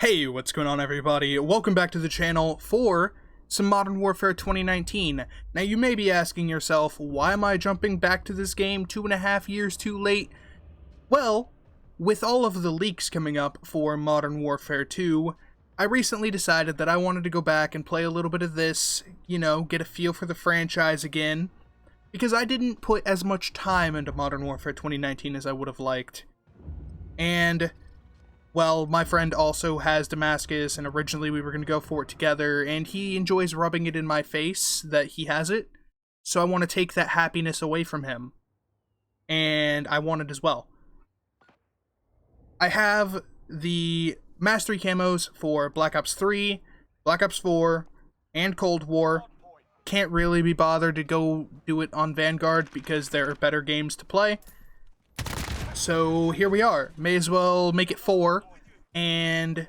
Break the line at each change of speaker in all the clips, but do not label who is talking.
Hey, what's going on everybody? Welcome back to the channel for some Modern Warfare 2019. Now you may be asking yourself, why am I jumping back to this game 2.5 years too late? Well, with all of the leaks coming up for Modern Warfare 2, I recently decided that I wanted to go back and play a little bit of this, get a feel for the franchise again, because I didn't put as much time into Modern Warfare 2019 as I would have liked. And well, my friend also has Damascus, and originally we were going to go for it together, and he enjoys rubbing it in my face that he has it, so I want to take that happiness away from him. And I want it as well. I have the Mastery camos for Black Ops 3, Black Ops 4, and Cold War. Can't really be bothered to go do it on Vanguard because there are better games to play. So here we are. May as well make it 4, and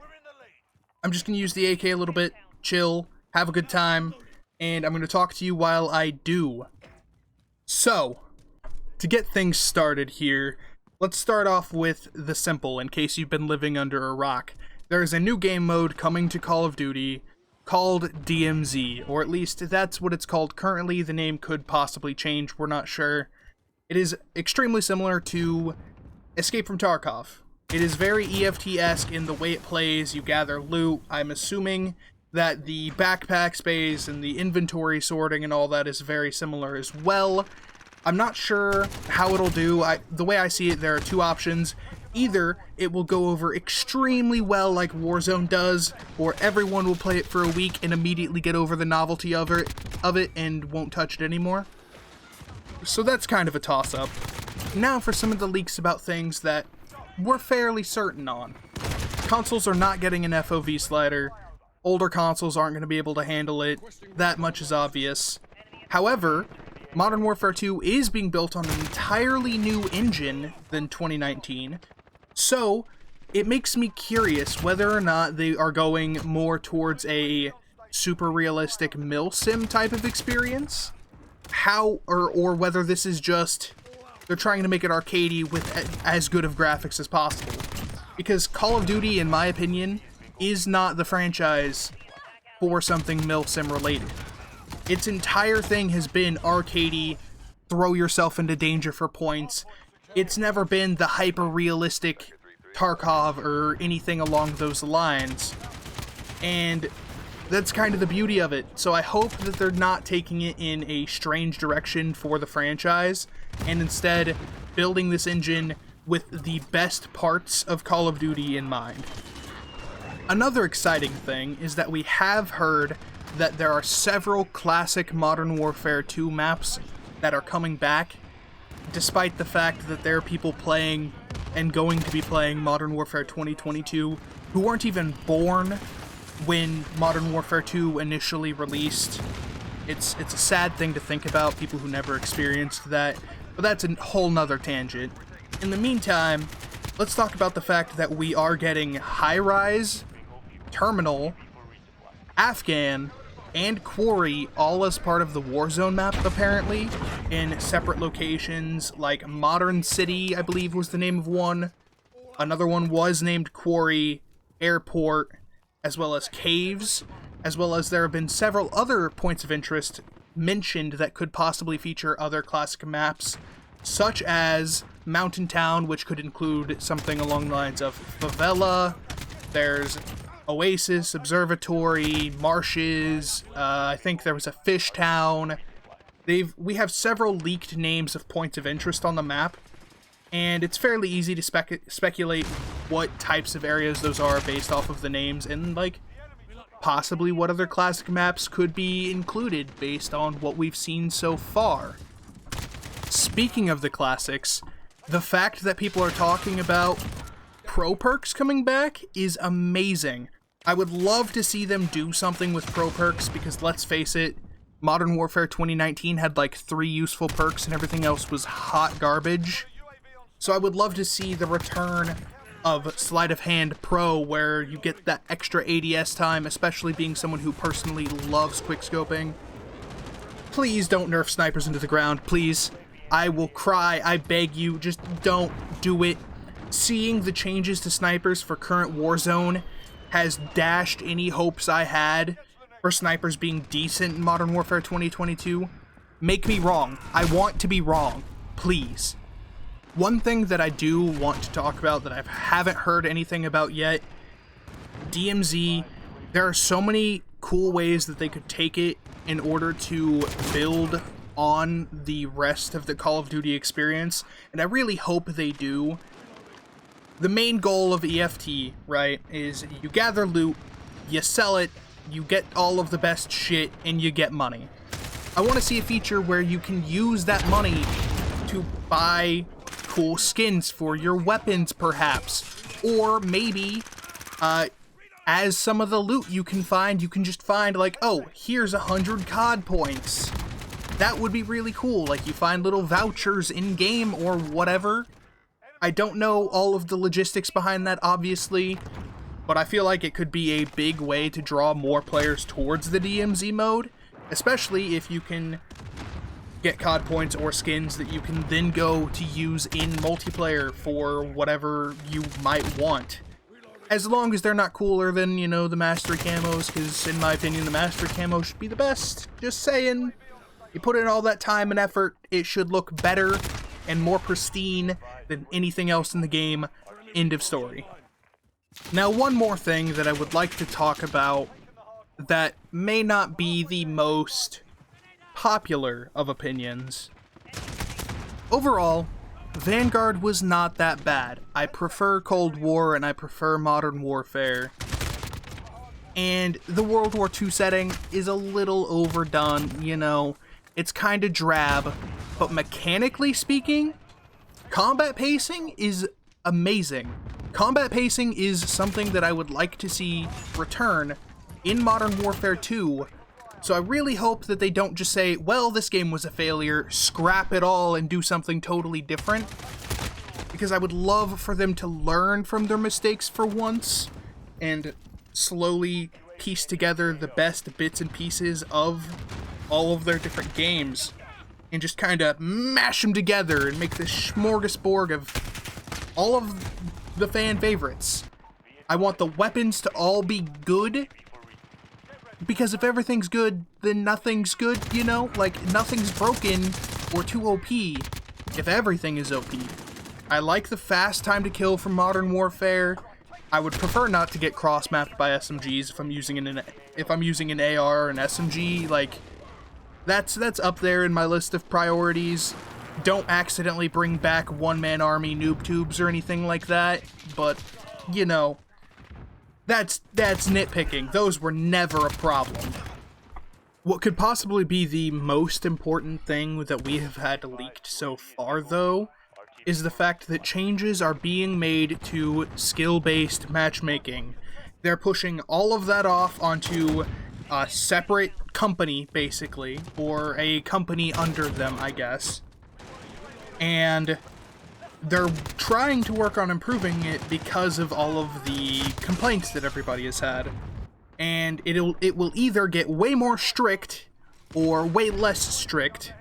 I'm just going to use the AK a little bit, chill, have a good time, and I'm going to talk to you while I do. So, to get things started here, let's start off with the simple, in case you've been living under a rock. There is a new game mode coming to Call of Duty called DMZ, or at least that's what it's called currently. The name could possibly change, we're not sure. It is extremely similar to Escape from Tarkov. It is very EFT-esque in the way it plays. You gather loot. I'm assuming that the backpack space and the inventory sorting and all that is very similar as well. I'm not sure how it'll do. The way I see it, there are two options. Either it will go over extremely well like Warzone does, or everyone will play it for a week and immediately get over the novelty of it and won't touch it anymore. So that's kind of a toss-up. Now for some of the leaks about things that we're fairly certain on. Consoles are not getting an FOV slider. Older consoles aren't going to be able to handle it. That much is obvious. However, Modern Warfare 2 is being built on an entirely new engine than 2019. So, it makes me curious whether or not they are going more towards a super realistic milsim type of experience. Or whether this is just they're trying to make it arcadey with as good of graphics as possible. Because Call of Duty, in my opinion, is not the franchise for something milsim related. Its entire thing has been arcadey, throw yourself into danger for points. It's never been the hyper-realistic Tarkov or anything along those lines. And that's kind of the beauty of it. So I hope that they're not taking it in a strange direction for the franchise, and instead building this engine with the best parts of Call of Duty in mind. Another exciting thing is that we have heard that there are several classic Modern Warfare 2 maps that are coming back, despite the fact that there are people playing and going to be playing Modern Warfare 2022 who weren't even born when Modern Warfare 2 initially released. It's a sad thing to think about, people who never experienced that, but that's a whole nother tangent. In the meantime, let's talk about the fact that we are getting High Rise, Terminal, Afghan, and Quarry all as part of the Warzone map, apparently, in separate locations, like Modern City, I believe was the name of one. Another one was named Quarry, Airport, as well as caves, as well as there have been several other points of interest mentioned that could possibly feature other classic maps, such as Mountain Town, which could include something along the lines of Favela. There's Oasis, Observatory, Marshes, I think there was a Fish Town. We have several leaked names of points of interest on the map, and it's fairly easy to speculate what types of areas those are based off of the names, and possibly what other classic maps could be included based on what we've seen so far. Speaking of the classics, the fact that people are talking about pro perks coming back is amazing. I would love to see them do something with pro perks, because let's face it, Modern Warfare 2019 had 3 useful perks and everything else was hot garbage. So I would love to see the return of Sleight of Hand Pro, where you get that extra ADS time, especially being someone who personally loves quickscoping. Please don't nerf snipers into the ground, please. I will cry, I beg you, just don't do it. Seeing the changes to snipers for current Warzone has dashed any hopes I had for snipers being decent in Modern Warfare 2022. Make me wrong. I want to be wrong. Please. One thing that I do want to talk about that I haven't heard anything about yet, DMZ, there are so many cool ways that they could take it in order to build on the rest of the Call of Duty experience, and I really hope they do. The main goal of EFT, right, is you gather loot, you sell it, you get all of the best shit, and you get money. I want to see a feature where you can use that money to buy cool skins for your weapons, perhaps. Or maybe, as some of the loot you can find, you can just find, like, oh, here's 100 COD points. That would be really cool. Like, you find little vouchers in-game or whatever. I don't know all of the logistics behind that, obviously, but I feel like it could be a big way to draw more players towards the DMZ mode, especially if you can get COD points or skins that you can then go to use in multiplayer for whatever you might want. As long as they're not cooler than, you know, the mastery camos, because in my opinion the mastery camo should be the best. Just saying. You put in all that time and effort, it should look better and more pristine than anything else in the game. End of story. Now, one more thing that I would like to talk about that may not be the most popular of opinions. Overall, Vanguard was not that bad. I prefer Cold War and I prefer Modern Warfare. And the World War II setting is a little overdone, you know. It's kind of drab, but mechanically speaking, combat pacing is amazing. Combat pacing is something that I would like to see return in Modern Warfare 2, so I really hope that they don't just say, well, this game was a failure, scrap it all and do something totally different, because I would love for them to learn from their mistakes for once, and slowly piece together the best bits and pieces of all of their different games, and just kind of mash them together and make this smorgasbord of all of the fan favorites. I want the weapons to all be good, because if everything's good, then nothing's good, you know? Like, nothing's broken or too OP if everything is OP. I like the fast time to kill from Modern Warfare. I would prefer not to get cross-mapped by SMGs if I'm using an AR or an SMG. Like, that's up there in my list of priorities. Don't accidentally bring back one-man army noob tubes or anything like that, but, you know, that's nitpicking. Those were never a problem. What could possibly be the most important thing that we have had leaked so far, though, is the fact that changes are being made to skill-based matchmaking. They're pushing all of that off onto a separate company, basically, or a company under them, I guess. And they're trying to work on improving it because of all of the complaints that everybody has had. And it will either get way more strict or way less strict.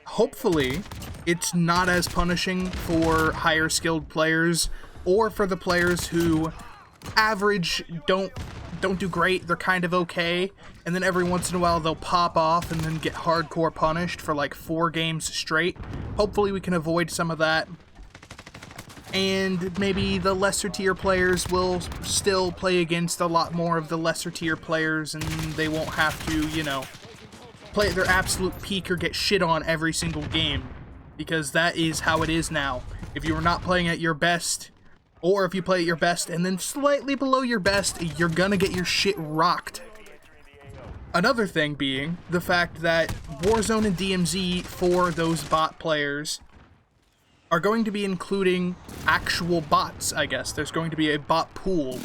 Hopefully, it's not as punishing for higher skilled players or for the players who average don't do great, they're kind of okay, and then every once in a while they'll pop off and then get hardcore punished for like 4 games straight. Hopefully we can avoid some of that. And maybe the lesser tier players will still play against a lot more of the lesser tier players, and they won't have to, you know, play at their absolute peak or get shit on every single game. Because that is how it is now. If you are not playing at your best, or if you play at your best and then slightly below your best, you're gonna get your shit rocked. Another thing being the fact that Warzone and DMZ, for those bot players, are going to be including actual bots, I guess. There's going to be a bot pool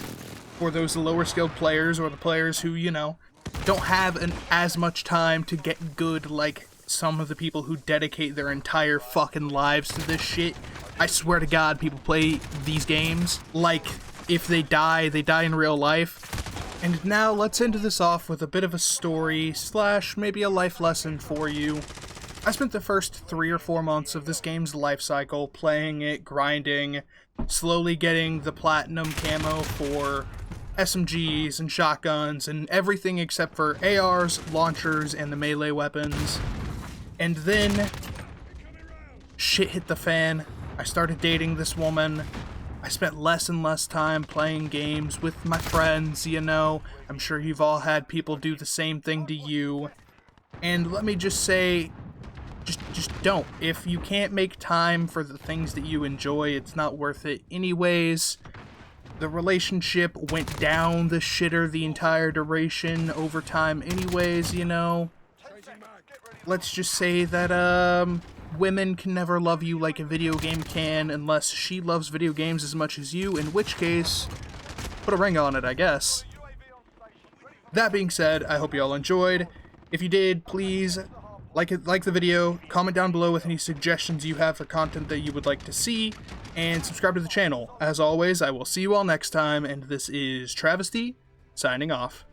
for those lower skilled players, or the players who, you know, don't have as much time to get good like some of the people who dedicate their entire fucking lives to this shit. I swear to God, people play these games like if they die in real life. And now let's end this off with a bit of a story / maybe a life lesson for you. I spent the first 3 or 4 months of this game's life cycle playing it, grinding, slowly getting the platinum camo for SMGs and shotguns and everything except for ARs, launchers, and the melee weapons. And then shit hit the fan. I started dating this woman. I spent less and less time playing games with my friends, you know. I'm sure you've all had people do the same thing to you. And let me just say, just don't. If you can't make time for the things that you enjoy, it's not worth it anyways. The relationship went down the shitter the entire duration over time anyways, you know. Let's just say that, women can never love you like a video game can unless she loves video games as much as you, in which case, put a ring on it, I guess. That being said, I hope you all enjoyed. If you did, please like the video, comment down below with any suggestions you have for content that you would like to see, and subscribe to the channel. As always, I will see you all next time, and this is Travesty, signing off.